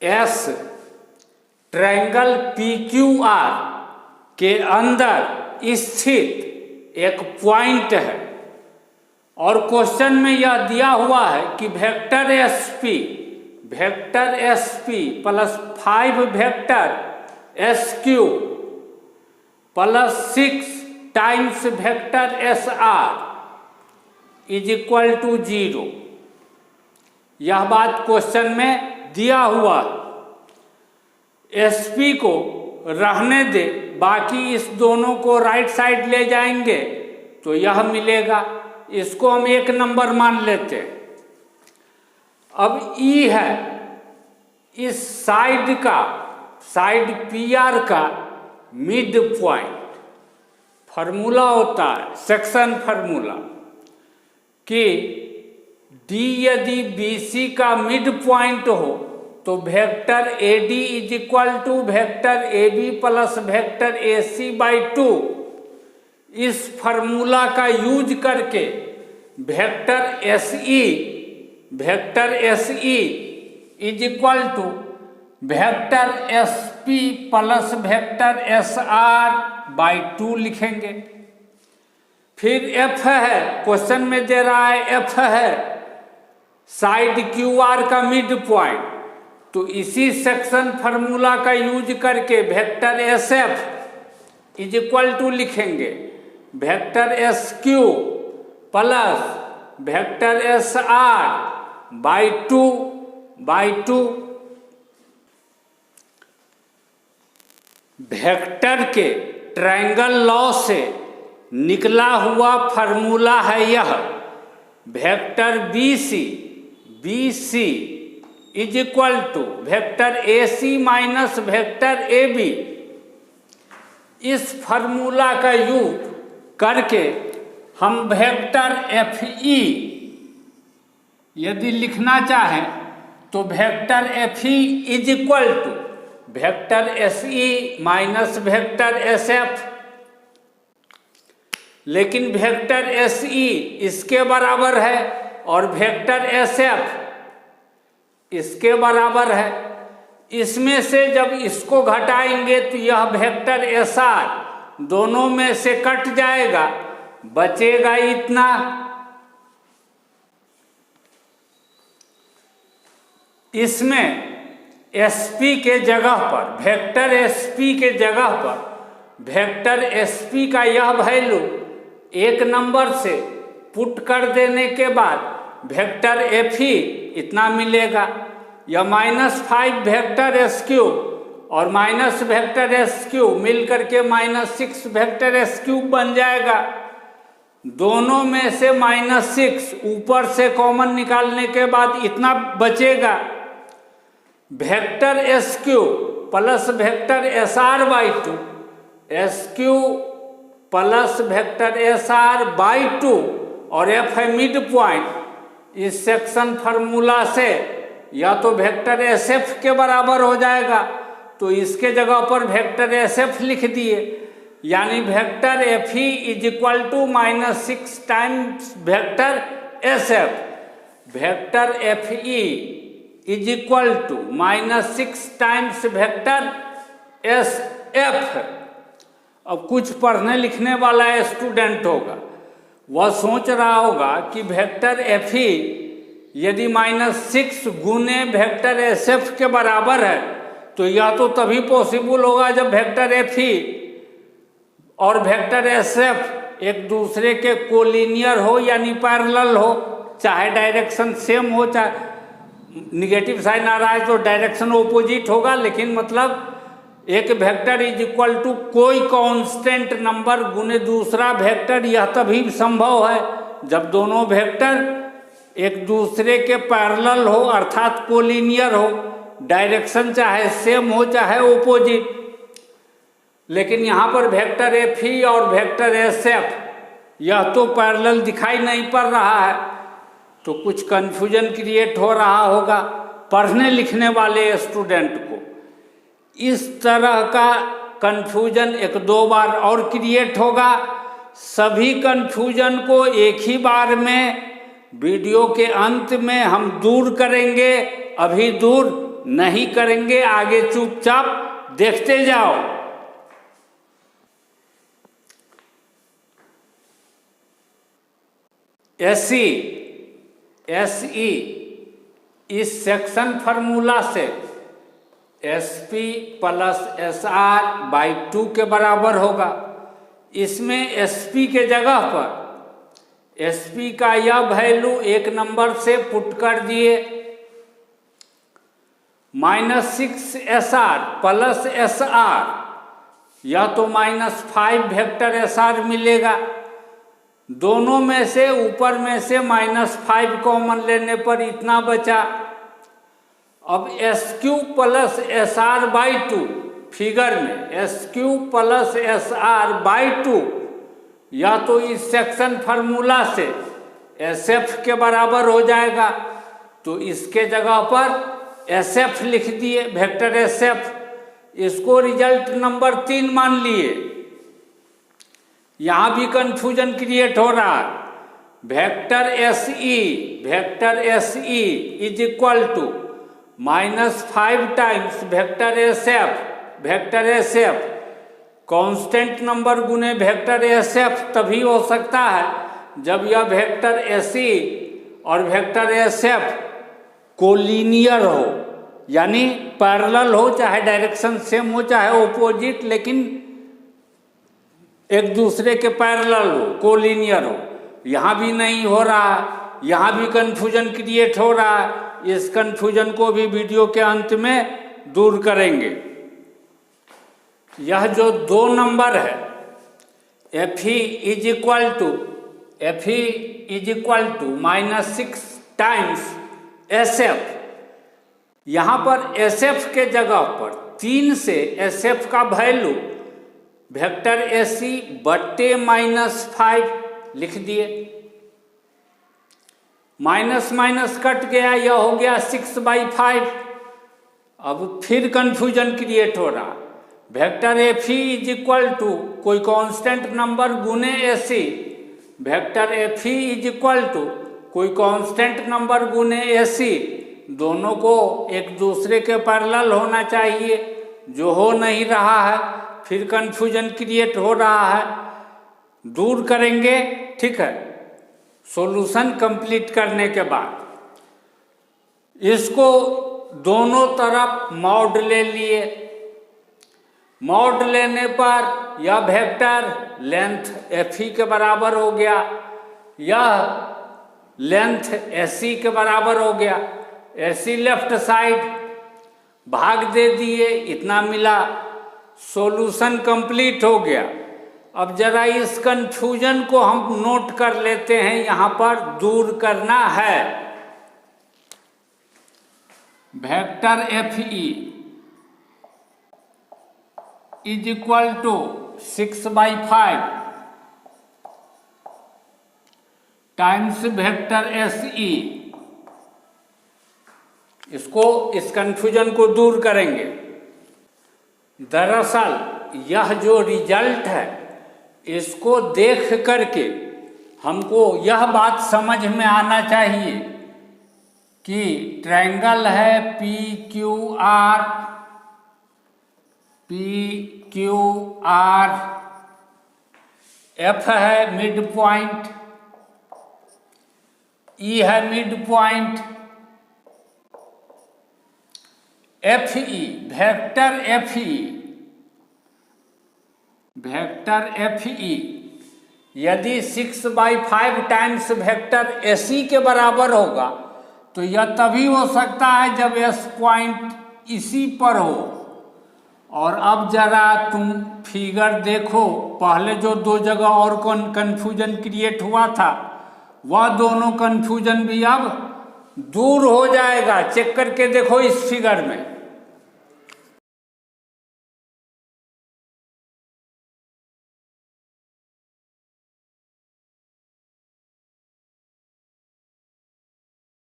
S triangle PQR के अंदर स्थित एक पॉइंट है और क्वेश्चन में यह दिया हुआ है कि vector SP plus 5 vector SQ plus 6 times vector SR is equal to 0। यह बात क्वेश्चन में दिया हुआ है। SP को रहने दे, बाकी इस दोनों को राइट साइड ले जाएंगे तो यह मिलेगा। इसको हम 1 नंबर मान लेते हैं। अब E है इस साइड PR का मिड पॉइंट। फार्मूला होता है सेक्शन फार्मूला कि D यदि BC का मिड पॉइंट हो तो vector AD is equal to vector AB plus vector AC by 2। इस फार्मूला का यूज करके vector SE is equal to vector SP plus vector SR by 2 लिखेंगे। फिर F है, क्वेश्चन में दे रहा है F है साइड QR का मिड पॉइंट, तो इसी सेक्शन फार्मूला का यूज करके vector SF is equal to लिखेंगे vector SQ plus vector SR by 2। Vector के ट्रायंगल लॉ से निकला हुआ फार्मूला है यह। Vector BC is equal to vector AC minus vector AB। इस फार्मूला का यूज करके हम वेक्टर FE यदि लिखना चाहें तो vector FE is equal to vector SE minus vector SF। लेकिन वेक्टर SE इसके बराबर है और वेक्टर SF इसके बराबर है। इसमें से जब इसको घटाएंगे तो यह वेक्टर SR दोनों में से कट जाएगा, बचेगा इतना। इसमें SP के जगह पर वेक्टर SP के जगह पर वेक्टर SP का यह वैल्यू 1 नंबर से पुट कर देने के बाद वेक्टर FE इतना मिलेगा। यह -5 वेक्टर SQ और माइनस वेक्टर SQ मिल करके -6 वेक्टर SQ बन जाएगा। दोनों में से -6 ऊपर से कॉमन निकालने के बाद इतना बचेगा। Vector SQ plus vector SR by 2, SQ plus vector SR by 2 और F है मिड पॉइंट। इस सेक्शन फार्मूला से या तो वेक्टर SF के बराबर हो जाएगा, तो इसके जगह पर वेक्टर SF लिख दिए, यानी vector FE is equal to -6 times vector SF। Vector FE is equal to -6 times vector SF। अब कुछ पढ़ने लिखने वाला स्टूडेंट होगा, वह सोच रहा होगा कि वेक्टर FE यदि -6 गुने वेक्टर SF के बराबर है तो यह तो तभी पॉसिबल होगा जब वेक्टर FE और वेक्टर SF एक दूसरे के कोलिनियर हो यानी पैरेलल हो, चाहे डायरेक्शन सेम हो, चाहे निगेटिव साइन आ रहा है तो डायरेक्शन ओपोजिट होगा, लेकिन मतलब एक वेक्टर इज इक्वल टू कोई कांस्टेंट नंबर गुने दूसरा वेक्टर। यह तभी संभव है जब दोनों वेक्टर एक दूसरे के पैरेलल हो अर्थात कोलिनियर हो, डायरेक्शन चाहे सेम हो चाहे ओपोजिट। लेकिन यहाँ पर वेक्टर FE और वेक्टर SF यह तो पैरेलल दिखाई नहीं पड़ रहा है, तो कुछ कन्फ्यूजन क्रिएट हो रहा होगा पढ़ने लिखने वाले स्टूडेंट को। इस तरह का कन्फ्यूजन 1-2 बार और क्रिएट होगा। सभी कन्फ्यूजन को एक ही बार में वीडियो के अंत में हम दूर करेंगे। अभी दूर नहीं करेंगे, आगे चुपचाप देखते जाओ। एसई एसई इस सेक्शन फार्मूला से SP प्लस SR बाई 2 के बराबर होगा। इसमें SP के जगह पर SP का यह वैल्यू एक नंबर से पुट कर दिए, -6SR प्लस SR, या तो -5 वेक्टर SR मिलेगा। दोनों में से ऊपर में से -5 कॉमन लेने पर इतना बचा। अब SQ plus SR by 2 figure में SQ प्लस SR बाई 2 या तो इस सेक्शन फार्मूला से SF के बराबर हो जाएगा, तो इसके जगह पर SF लिख दिए, वेक्टर SF। इसको रिजल्ट नंबर 3 मान लिए। यहाँ भी कंफ्यूजन क्रिएट हो रहा है। Vector SE is equal to -5 times vector SF constant number गुने वेक्टर SF तभी हो सकता है जब यह वेक्टर SE और वेक्टर SF कोलिनियर हो, यानी पैरेलल हो, चाहे डायरेक्शन सेम हो चाहे ओपोजिट, लेकिन एक दूसरे के पैरेलल हो, कोलिनियर हो। यहाँ भी नहीं हो रहा है, यहाँ भी कंफ्यूजन क्रिएट हो रहा है। इस कंफ्यूजन को भी वीडियो के अंत में दूर करेंगे। यह जो 2 नंबर है FE is equal to -6 times SF, यहाँ पर SF के जगह पर 3 से SF का वैल्यू वेक्टर SE बट्टे -5 लिख दिए। माइनस माइनस कट गया, यह हो गया 6/5। अब फिर कंफ्यूजन क्रिएट हो रहा। Vector FE is equal to कोई कांस्टेंट नंबर गुने SE, vector FE is equal to कोई कांस्टेंट नंबर गुने SE, दोनों को एक दूसरे के पैरेलल होना चाहिए, जो हो नहीं रहा है। फिर कंफ्यूजन क्रिएट हो रहा है, दूर करेंगे, ठीक है। सॉल्यूशन कंप्लीट करने के बाद इसको दोनों तरफ मॉड ले लिए। मॉड लेने पर यह वेक्टर लेंथ FE के बराबर हो गया, यह लेंथ SE के बराबर हो गया। SE लेफ्ट साइड भाग दे दिए, इतना मिला, सॉल्यूशन कंप्लीट हो गया। अब जरा इस कंफ्यूजन को हम नोट कर लेते हैं, यहाँ पर दूर करना है। Vector FE is equal to 6/5 times vector SE। इस कंफ्यूजन को दूर करेंगे। दरअसल यह जो रिजल्ट है, इसको देख करके हमको यह बात समझ में आना चाहिए कि ट्रायंगल है PQR, F है मिड पॉइंट, E है mid point, FE vector FE यदि 6/5 टाइम्स वेक्टर SE के बराबर होगा, तो यह तभी हो सकता है जब S पॉइंट इसी पर हो। और अब जरा तुम फिगर देखो, पहले जो 2 जगह और कन्फ्यूजन क्रिएट हुआ था, वह दोनों कन्फ्यूजन भी अब दूर हो जाएगा। चेक करके देखो इस फिगर में।